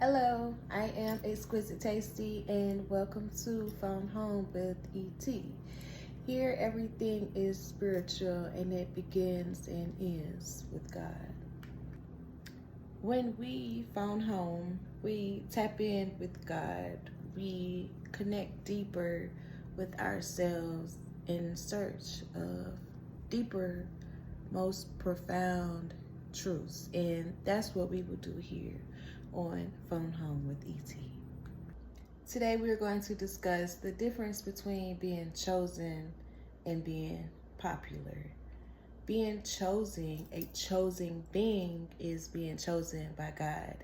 Hello, I am Exquisite Tasty and welcome to Phone Home with ET. Here everything is spiritual and it begins and ends with God. When we phone home, we tap in with God. We connect deeper with ourselves in search of deeper, most profound truths. And that's what we will do here on Phone Home with ET. Today we're going to discuss the difference between being chosen and being popular. Being chosen, a chosen being, is being chosen by God.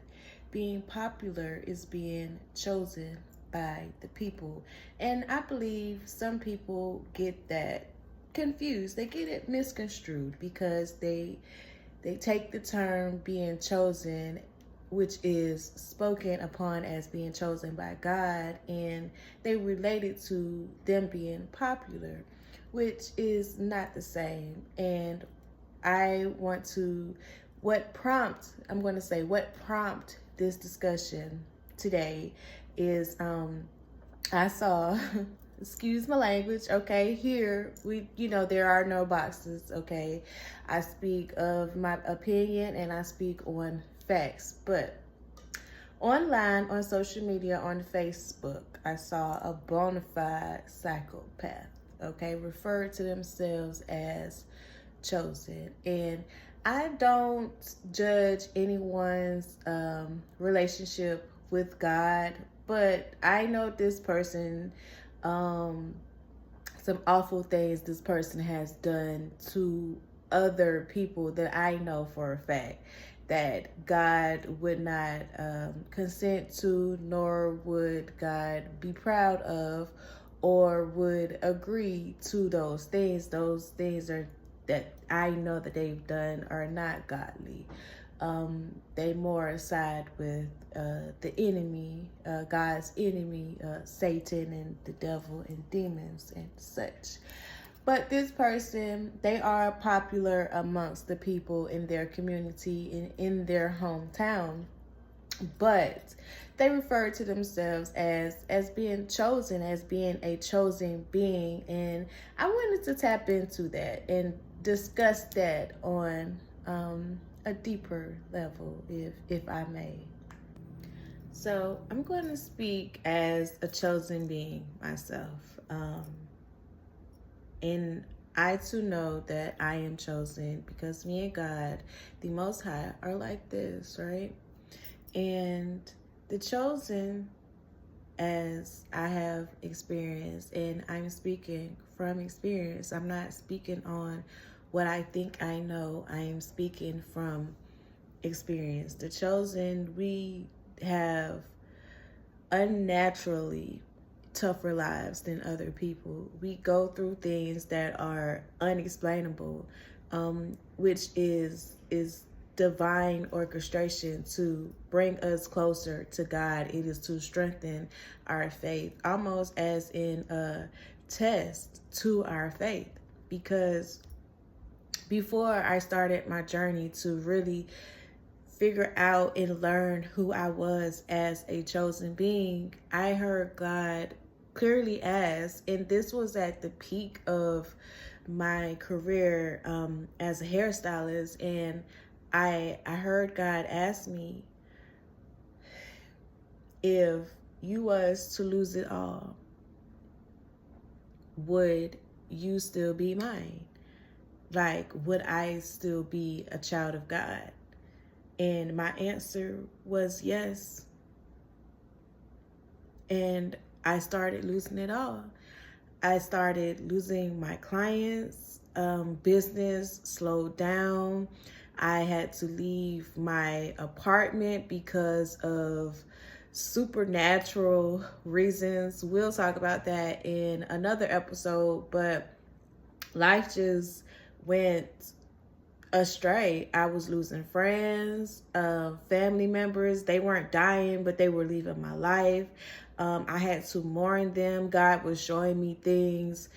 Being popular is being chosen by the people. And I believe some people get that confused. They get it misconstrued because they take the term being chosen, which is spoken upon as being chosen by God, and they relate it to them being popular, which is not the same. And I'm going to say what prompt this discussion today is I saw excuse my language, okay? Here there are no boxes, okay? I speak of my opinion and I speak on facts, but online on social media on Facebook, I saw a bona fide psychopath, okay, refer to themselves as chosen. And I don't judge anyone's relationship with God, but I know this person, some awful things this person has done to other people that I know for a fact that God would not consent to, nor would God be proud of, or would agree to those things. Those things are that I know that they've done are not godly. They more side with the enemy, God's enemy, Satan and the devil and demons and such. But this person, they are popular amongst the people in their community and in their hometown. But they refer to themselves as being chosen, as being a chosen being. And I wanted to tap into that and discuss that on a deeper level, if I may. So I'm going to speak as a chosen being myself. And I too know that I am chosen because me and God, the Most High, are like this, right? And the chosen, as I have experienced, and I'm speaking from experience, I'm not speaking on what I think I know, I am speaking from experience. The chosen, we have unnaturally tougher lives than other people. We go through things that are unexplainable, which is divine orchestration to bring us closer to God. It is to strengthen our faith, almost as in a test to our faith. Because before I started my journey to really figure out and learn who I was as a chosen being, I heard God clearly ask, and this was at the peak of my career as a hairstylist, and I heard God ask me, if you was to lose it all, would you still be mine? Like, would I still be a child of God? And my answer was yes. And I started losing it all. I started losing my clients, business slowed down. I had to leave my apartment because of supernatural reasons. We'll talk about that in another episode, but life just went astray. I was losing friends, family members. They weren't dying, but they were leaving my life. I had to mourn them. God was showing me things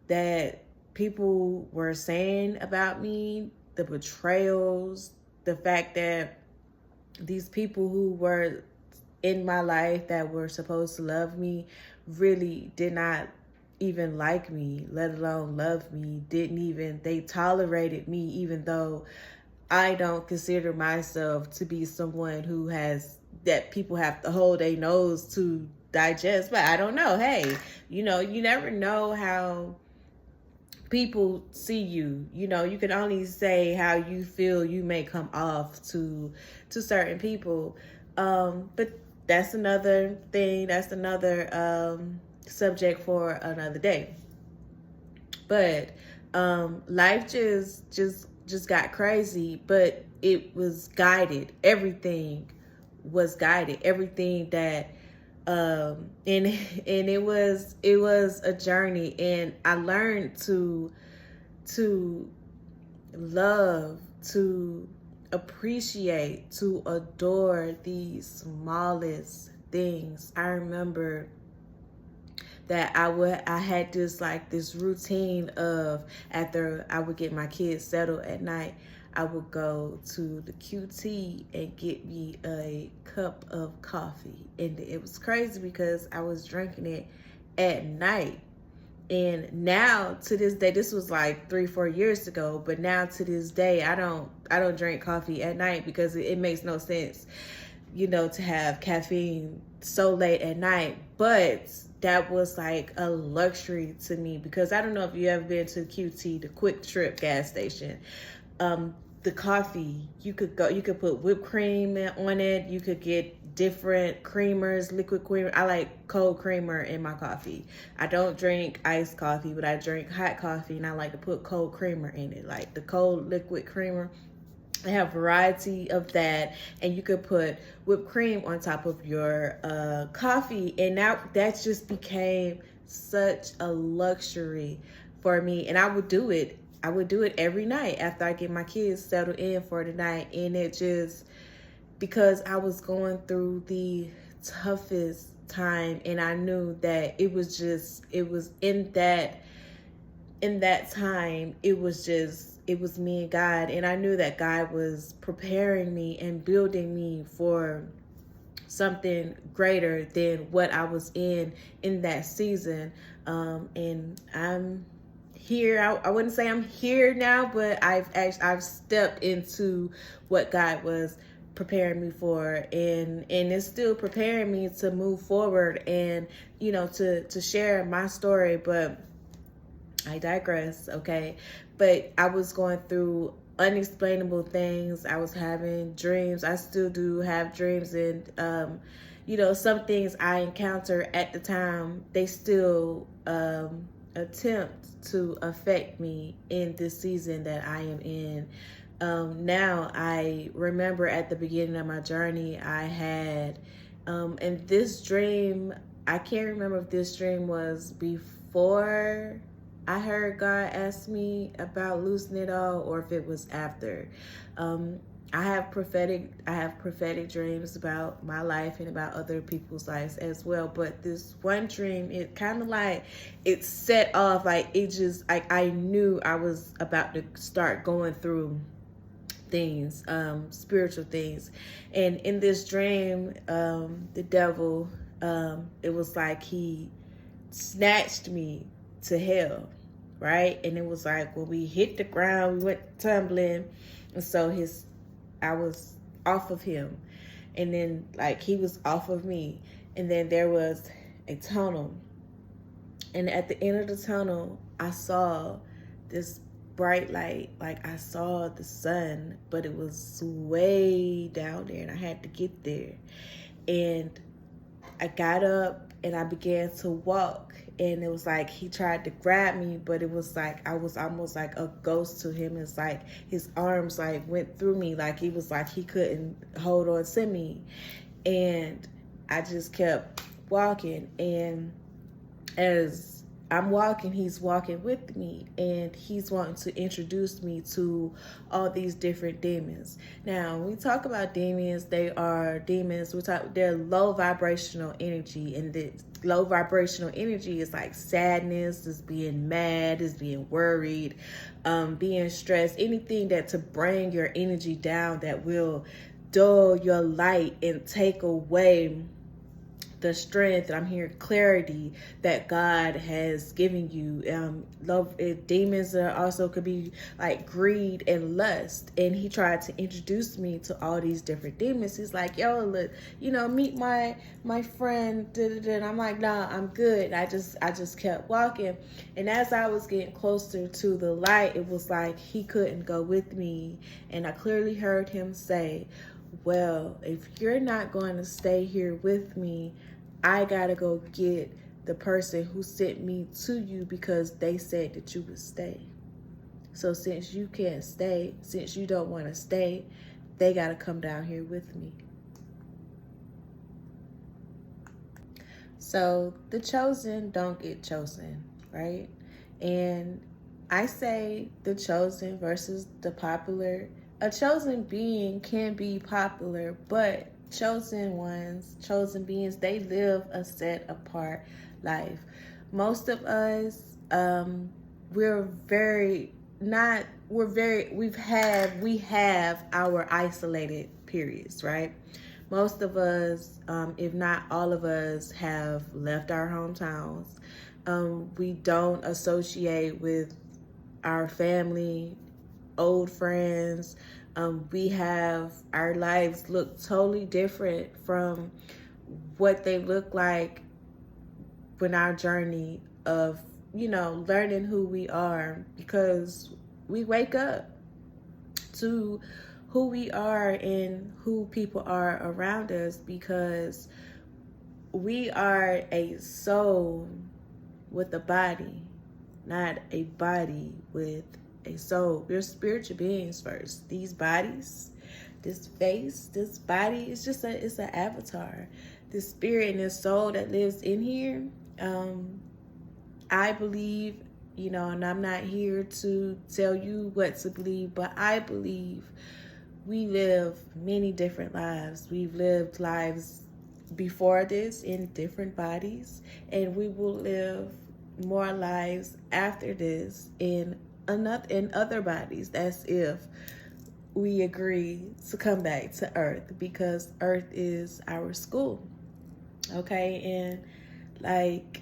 that people were saying about me, the betrayals, the fact that these people who were in my life that were supposed to love me really did not even like me, let alone love me. They tolerated me, even though I don't consider myself to be someone who has, that people have to hold their nose to digest. But I don't know. Hey, you never know how people see you. You can only say how you feel you may come off to certain people. But that's another thing. That's another subject for another day. But life just got crazy, but it was guided. Everything was guided. Everything that and it was a journey, and I learned to love, to appreciate, to adore these smallest things. I remember that I had this routine of, after I would get my kids settled at night, I would go to the QT and get me a cup of coffee. And it was crazy because I was drinking it at night. And now to this day, this was like 3-4 years ago, but now to this day, I don't drink coffee at night because it makes no sense, to have caffeine so late at night. But that was like a luxury to me, because I don't know if you ever been to QT, the Quick Trip gas station. The coffee, you could put whipped cream on it. You could get different creamers, liquid creamer. I like cold creamer in my coffee. I don't drink iced coffee, but I drink hot coffee, and I like to put cold creamer in it, like the cold liquid creamer. I have variety of that, and you could put whipped cream on top of your coffee, and now that just became such a luxury for me. And I would do it every night after I get my kids settled in for the night. And it just, because I was going through the toughest time, and I knew that it was in that time, it was me and God. And I knew that God was preparing me and building me for something greater than what I was in that season. And I'm here. I wouldn't say I'm here now, but I've stepped into what God was preparing me for, and it's still preparing me to move forward and to share my story. But I digress, okay? But I was going through unexplainable things. I was having dreams. I still do have dreams, and some things I encounter at the time, they still attempt to affect me in this season that I am in. Now I remember at the beginning of my journey, I had, and this dream, I can't remember if this dream was before I heard God ask me about losing it all, or if it was after. I have prophetic dreams about my life and about other people's lives as well. But this one dream, it kind of like, it set off, like it just, like I knew I was about to start going through things, spiritual things. And in this dream, the devil, it was like he snatched me to hell, right? And it was like when we hit the ground, we went tumbling, and so I was off of him, and then like he was off of me, and then there was a tunnel, and at the end of the tunnel, I saw this bright light. Like I saw the sun, but it was way down there, and I had to get there. And I got up and I began to walk, and it was like he tried to grab me, but it was like I was almost like a ghost to him. It's like his arms like went through me, like he was like he couldn't hold on to me. And I just kept walking, and as I'm walking, he's walking with me, and he's wanting to introduce me to all these different demons. Now, when we talk about demons, they are demons. They're low vibrational energy, and the low vibrational energy is like sadness, is being mad, is being worried, being stressed, anything that to bring your energy down that will dull your light and take away the strength, and I'm hearing clarity that God has given you. Love, demons are also could be like greed and lust. And he tried to introduce me to all these different demons. He's like, yo, look, meet my friend. And I'm like, nah, I'm good. I just kept walking. And as I was getting closer to the light, it was like he couldn't go with me. And I clearly heard him say, well, if you're not going to stay here with me, I gotta go get the person who sent me to you because they said that you would stay. So since you can't stay, since you don't want to stay, they gotta come down here with me. So the chosen don't get chosen, right? And I say the chosen versus the popular. A chosen being can be popular, but chosen ones, chosen beings, they live a set apart life. Most of us, we have our isolated periods, right? Most of us, if not all of us, have left our hometowns. We don't associate with our family, old friends. We have our lives look totally different from what they look like when our journey of, learning who we are, because we wake up to who we are and who people are around us, because we are a soul with a body, not a body with a soul. We're spiritual beings first. These bodies, this face, this body, it's an avatar. This spirit and this soul that lives in here, I believe, and I'm not here to tell you what to believe, but I believe we live many different lives. We've lived lives before this in different bodies, and we will live more lives after this in other bodies. That's if we agree to come back to Earth, because Earth is our school. Okay, and like,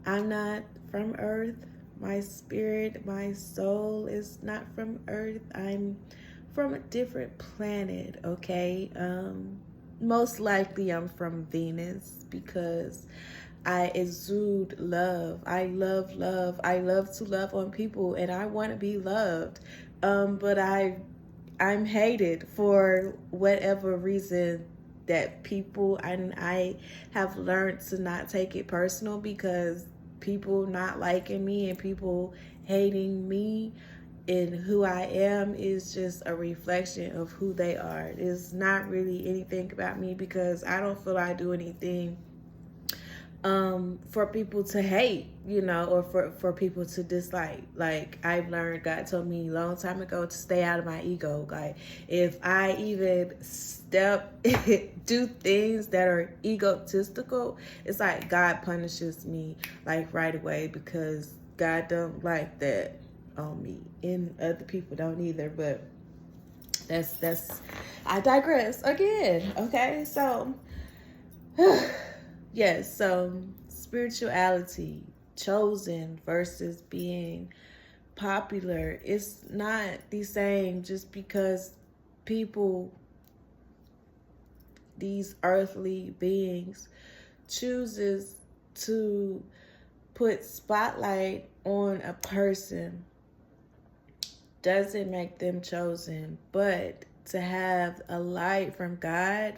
I'm not from Earth. My spirit, my soul is not from Earth. I'm from a different planet, okay? Most likely I'm from Venus, because I exude love. I love love. I love to love on people, and I want to be loved. But I'm hated for whatever reason that people, and I have learned to not take it personal, because people not liking me and people hating me and who I am is just a reflection of who they are. It's not really anything about me, because I don't feel I do anything for people to hate, or for people to dislike. Like, I've learned, God told me a long time ago to stay out of my ego. Like, if I even do things that are egotistical, it's like God punishes me like right away, because God don't like that on me, and other people don't either. But that's I digress again. Okay, so yes, so spirituality, chosen versus being popular, it's not the same. Just because people, these earthly beings, chooses to put spotlight on a person doesn't make them chosen. But to have a light from God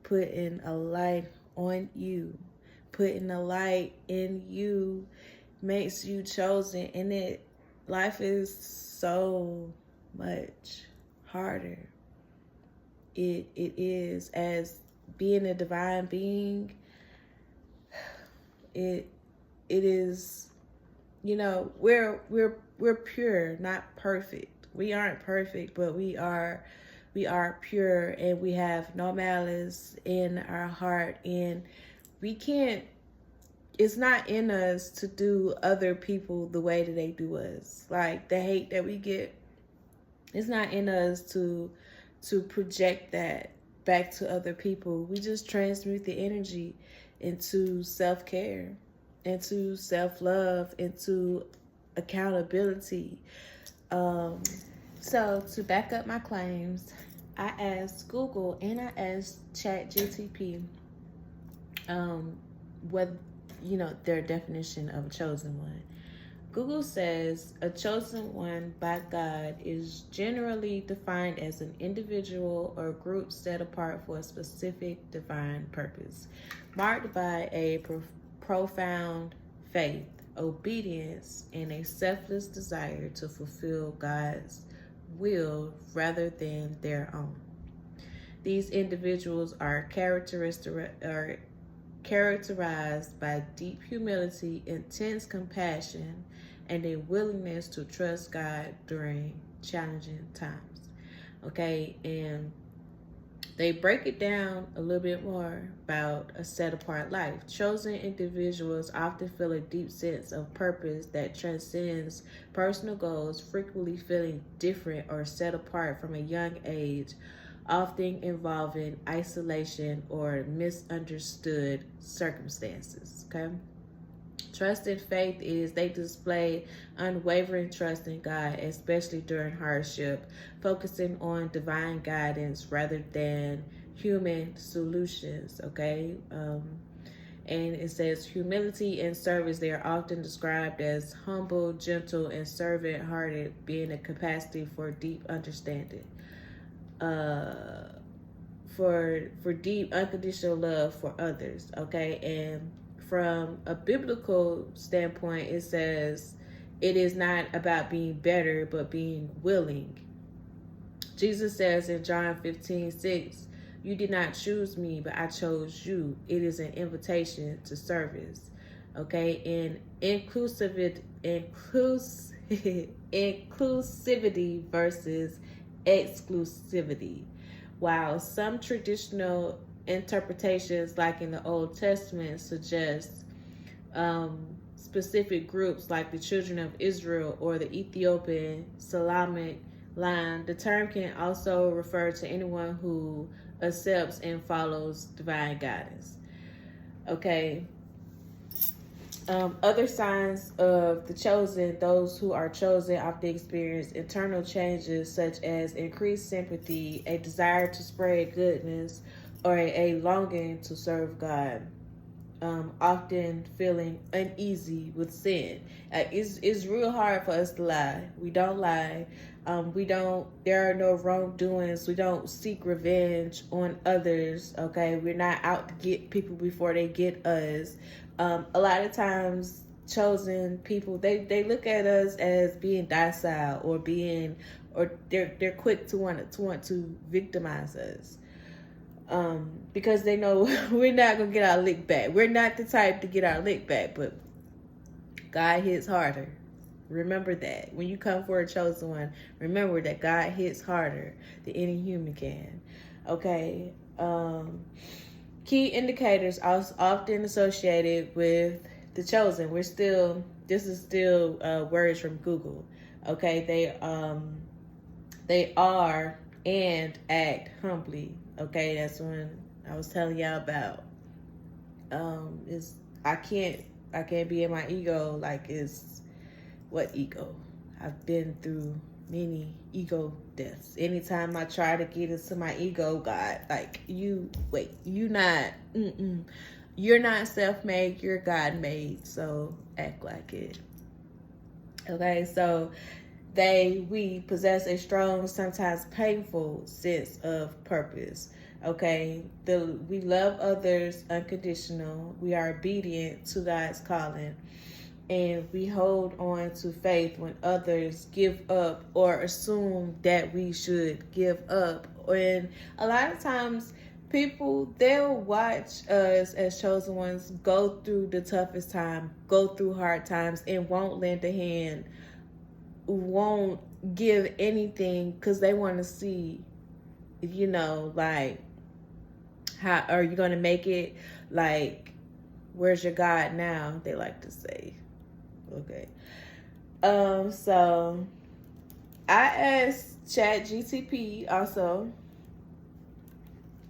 putting a light on you, putting a light in you, makes you chosen. And life is so much harder. It is, as being a divine being. It is, we're pure, not perfect. We aren't perfect, but we are pure, and we have no malice in our heart, and it's not in us to do other people the way that they do us. Like, the hate that we get, It's not in us to project that back to other people. We just transmute the energy into self-care, into self-love, into accountability. Um, so to back up my claims, I asked Google and I asked ChatGTP what their definition of a chosen one. Google says a chosen one by God is generally defined as an individual or group set apart for a specific divine purpose, marked by a profound faith, obedience, and a selfless desire to fulfill God's will rather than their own. These individuals are characterized by deep humility, intense compassion, and a willingness to trust God during challenging times. Okay, and they break it down a little bit more about a set apart life. Chosen individuals often feel a deep sense of purpose that transcends personal goals, frequently feeling different or set apart from a young age, often involving isolation or misunderstood circumstances. Okay. Trust and faith is they display unwavering trust in God, especially during hardship, focusing on divine guidance rather than human solutions. Okay. And it says humility and service. They are often described as humble, gentle, and servant-hearted, being a capacity for deep understanding. For deep unconditional love for others. Okay, and from a biblical standpoint, it says it is not about being better but being willing. Jesus says in John 15:6, you did not choose me, but I chose you. It is an invitation to service. Okay, and inclusivity versus exclusivity. While some traditional interpretations, like in the Old Testament, suggest specific groups like the children of Israel or the Ethiopian Salamic line, the term can also refer to anyone who accepts and follows divine guidance. Okay. Other signs of the chosen, those who are chosen often experience internal changes such as increased sympathy, a desire to spread goodness, or a longing to serve God. Often feeling uneasy with sin. It's real hard for us to lie. We don't lie. There are no wrongdoings. We don't seek revenge on others. Okay. We're not out to get people before they get us. A lot of times chosen people, they look at us as being docile or they're quick to want to victimize us. Because they know we're not gonna get our lick back. We're not the type to get our lick back, but God hits harder. Remember that. When you come for a chosen one, remember that God hits harder than any human can. Okay. Key indicators are often associated with the chosen. This is still words from Google. Okay, they are and act humbly. Okay, that's when I was telling y'all about. I can't be in my ego. Like, it's what ego? I've been through many ego deaths. Anytime I try to get into my ego, God, like, you're not self-made, you're God-made, so act like it. Okay, so we possess a strong, sometimes painful sense of purpose. Okay, we love others unconditional. We are obedient to God's calling. And we hold on to faith when others give up or assume that we should give up. And a lot of times people, they'll watch us as chosen ones go through the toughest time, go through hard times, and won't lend a hand, won't give anything, because they want to see, like, how are you going to make it? Like, where's your God now? They like to say. Okay. So I asked ChatGPT also.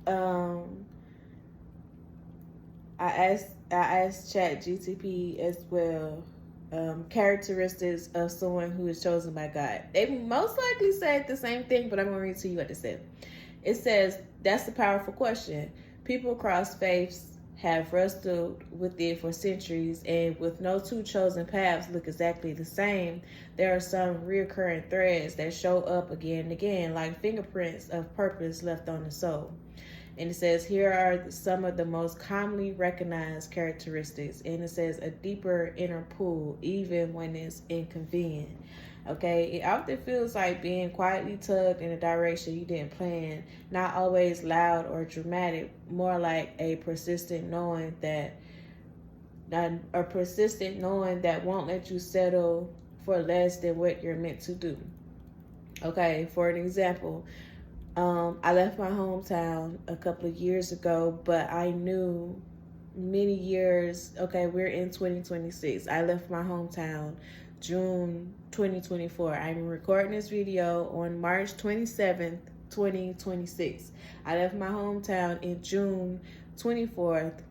Um, I asked ChatGPT as well. Characteristics of someone who is chosen by God. They most likely said the same thing, but I'm going to read to you what it said. It says, that's a powerful question. People across faiths have wrestled with it for centuries, and with no two chosen paths look exactly the same, there are some recurring threads that show up again and again, like fingerprints of purpose left on the soul. And it says, here are some of the most commonly recognized characteristics. And it says, a deeper inner pull, even when it's inconvenient. Okay, it often feels like being quietly tugged in a direction you didn't plan, not always loud or dramatic, more like a persistent knowing that won't let you settle for less than what you're meant to do. Okay, for an example, I left my hometown a couple of years ago, but I knew many years, okay, we're in 2026. I left my hometown June 2024. I'm recording this video on March 27th, 2026. I left my hometown in June 24th,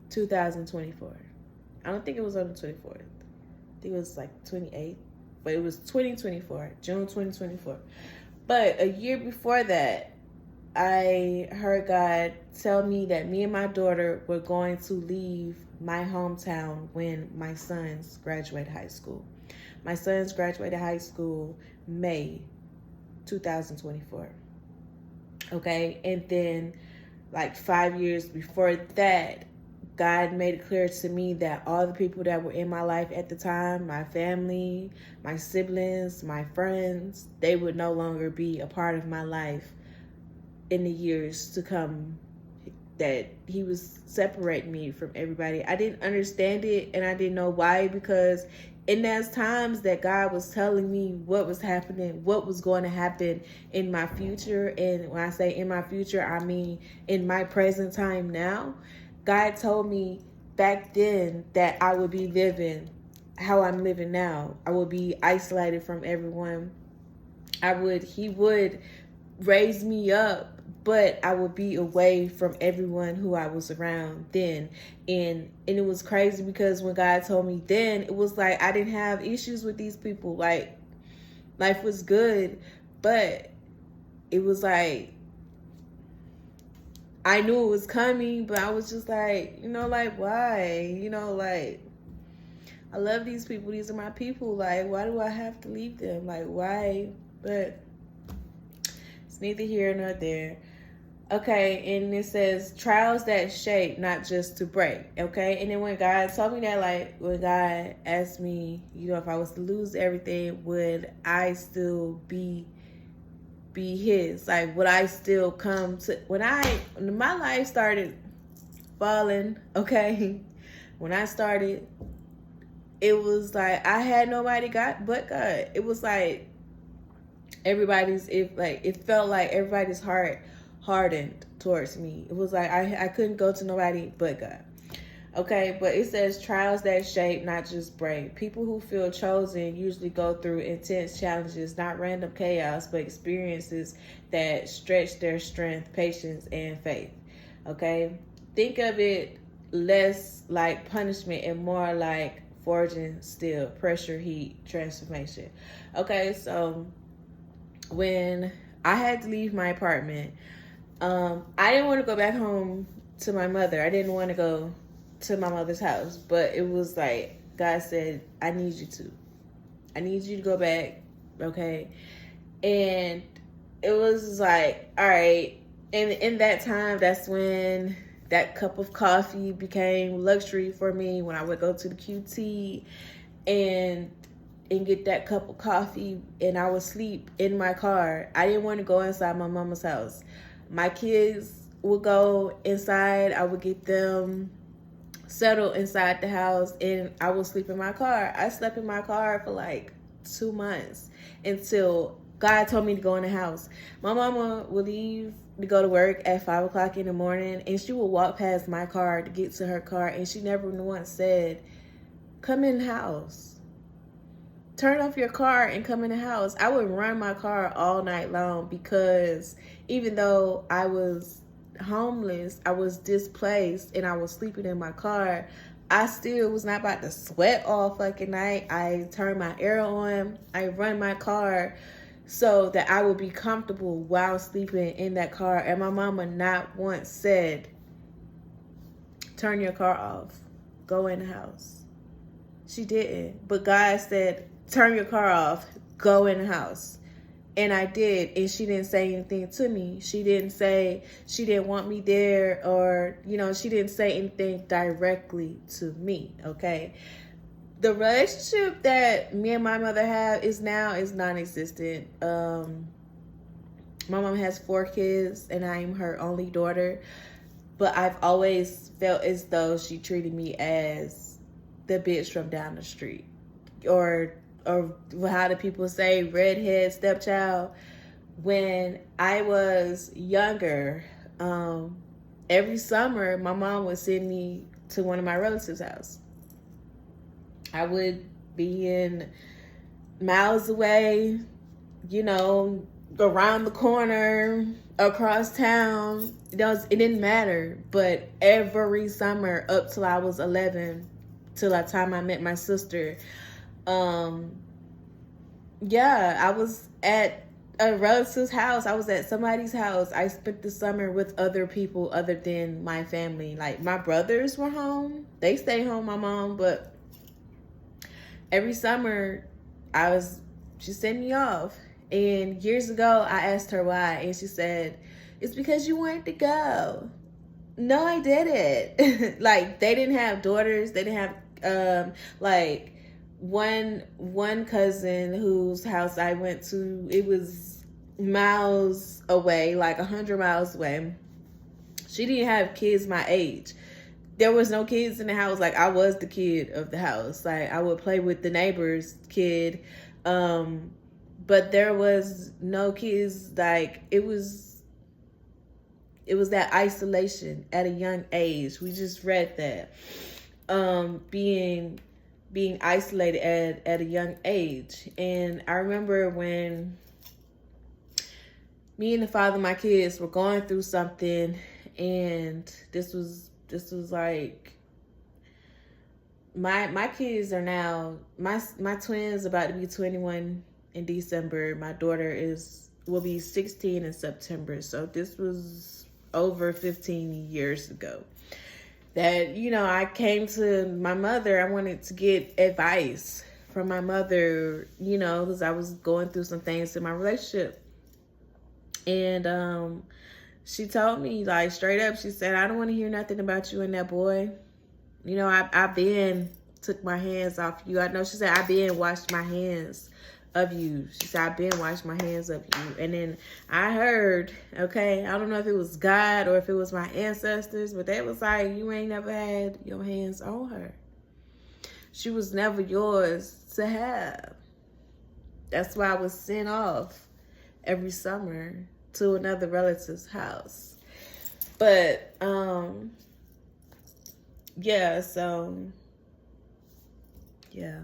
2024. I don't think it was on the 24th. I think it was like 28th, but it was 2024, June 2024. But a year before that, I heard God tell me that me and my daughter were going to leave my hometown when my sons graduated high school. My sons graduated high school May 2024. Okay, and then like 5 years before that, God made it clear to me that all the people that were in my life at the time, my family, my siblings, my friends, they would no longer be a part of my life in the years to come, that he was separating me from everybody. I didn't understand it, and I didn't know why, because in those times that God was telling me what was happening, what was going to happen in my future, and when I say in my future, I mean in my present time now, God told me back then that I would be living how I'm living now. I would be isolated from everyone. He would raise me up, but I would be away from everyone who I was around then. And it was crazy because when God told me then, it was like I didn't have issues with these people. Like, life was good, but it was like I knew it was coming, but I was just like, like, why? Like, I love these people. These are my people. Like, why do I have to leave them? Like, why? But it's neither here nor there. Okay, and it says trials that shape, not just to break. Okay, and then when God told me that, like, when God asked me, if I was to lose everything, would I still be his? Like, would I still come to, when my life started falling, okay, when I started, it was like I had nobody but God. It was like it felt like everybody's heart hardened towards me. It was like I couldn't go to nobody but God. Okay, but it says trials that shape, not just break. People who feel chosen usually go through intense challenges, not random chaos, but experiences that stretch their strength, patience, and faith. Okay, think of it less like punishment and more like forging steel, pressure, heat, transformation. Okay, so when I had to leave my apartment, I didn't want to go back home to my mother. I didn't want to go to my mother's house, but it was like God said, I need you to go back, okay? And it was like, all right. And in that time, that's when that cup of coffee became luxury for me, when I would go to the QT and get that cup of coffee, and I would sleep in my car. I didn't want to go inside my mama's house. My kids would go inside. I would get them settled inside the house, and I would sleep in my car. I slept in my car for like 2 months until God told me to go in the house. My mama would leave to go to work at 5 o'clock in the morning, and she would walk past my car to get to her car, and she never once said, come in the house. turn off your car and come in the house. I would run my car all night long because even though I was homeless, I was displaced, and I was sleeping in my car, I still was not about to sweat all fucking night. I turned my air on. I run my car so that I would be comfortable while sleeping in that car. And my mama not once said, turn your car off, go in the house. She didn't. But God said, turn your car off, go in the house. And I did, and she didn't say anything to me. She didn't say she didn't want me there, or, you know, she didn't say anything directly to me, okay? The relationship that me and my mother have is non-existent. My mom has 4 kids, and I am her only daughter. But I've always felt as though she treated me as the bitch from down the street, or how do people say, redhead stepchild. When I was younger, every summer my mom would send me to one of my relatives' house. I would be in miles away, you know, around the corner, across town. It didn't matter. But every summer up till I was 11, till the time I met my sister, yeah, I was at a relative's house. I was at somebody's house. I spent the summer with other people other than my family. Like, my brothers were home. They stayed home, my mom, but every summer she sent me off. And years ago, I asked her why, and she said, it's because you wanted to go. No, I didn't. Like, they didn't have daughters. They didn't have, like, one cousin whose house I went to, it was miles away, like 100 miles away. She didn't have kids my age. There was no kids in the house. Like, I was the kid of the house. Like, I would play with the neighbor's kid. But there was no kids. Like, it was that isolation at a young age. We just read that. Being isolated at a young age. And I remember when me and the father of my kids were going through something, and this was like, my kids are now, my twins about to be 21 in December. My daughter will be 16 in September. So this was over 15 years ago that, you know, I came to my mother. I wanted to get advice from my mother, you know, because I was going through some things in my relationship. And she told me, like, straight up, she said, I don't want to hear nothing about you and that boy. You know, I've been took my hands off you. I know, she said, I've been washed my hands of you. She said, I've been washed my hands of you. And then I heard, okay, I don't know if it was God or if it was my ancestors, but they was like, you ain't never had your hands on her. She was never yours to have. That's why I was sent off every summer to another relative's house. But yeah, so yeah.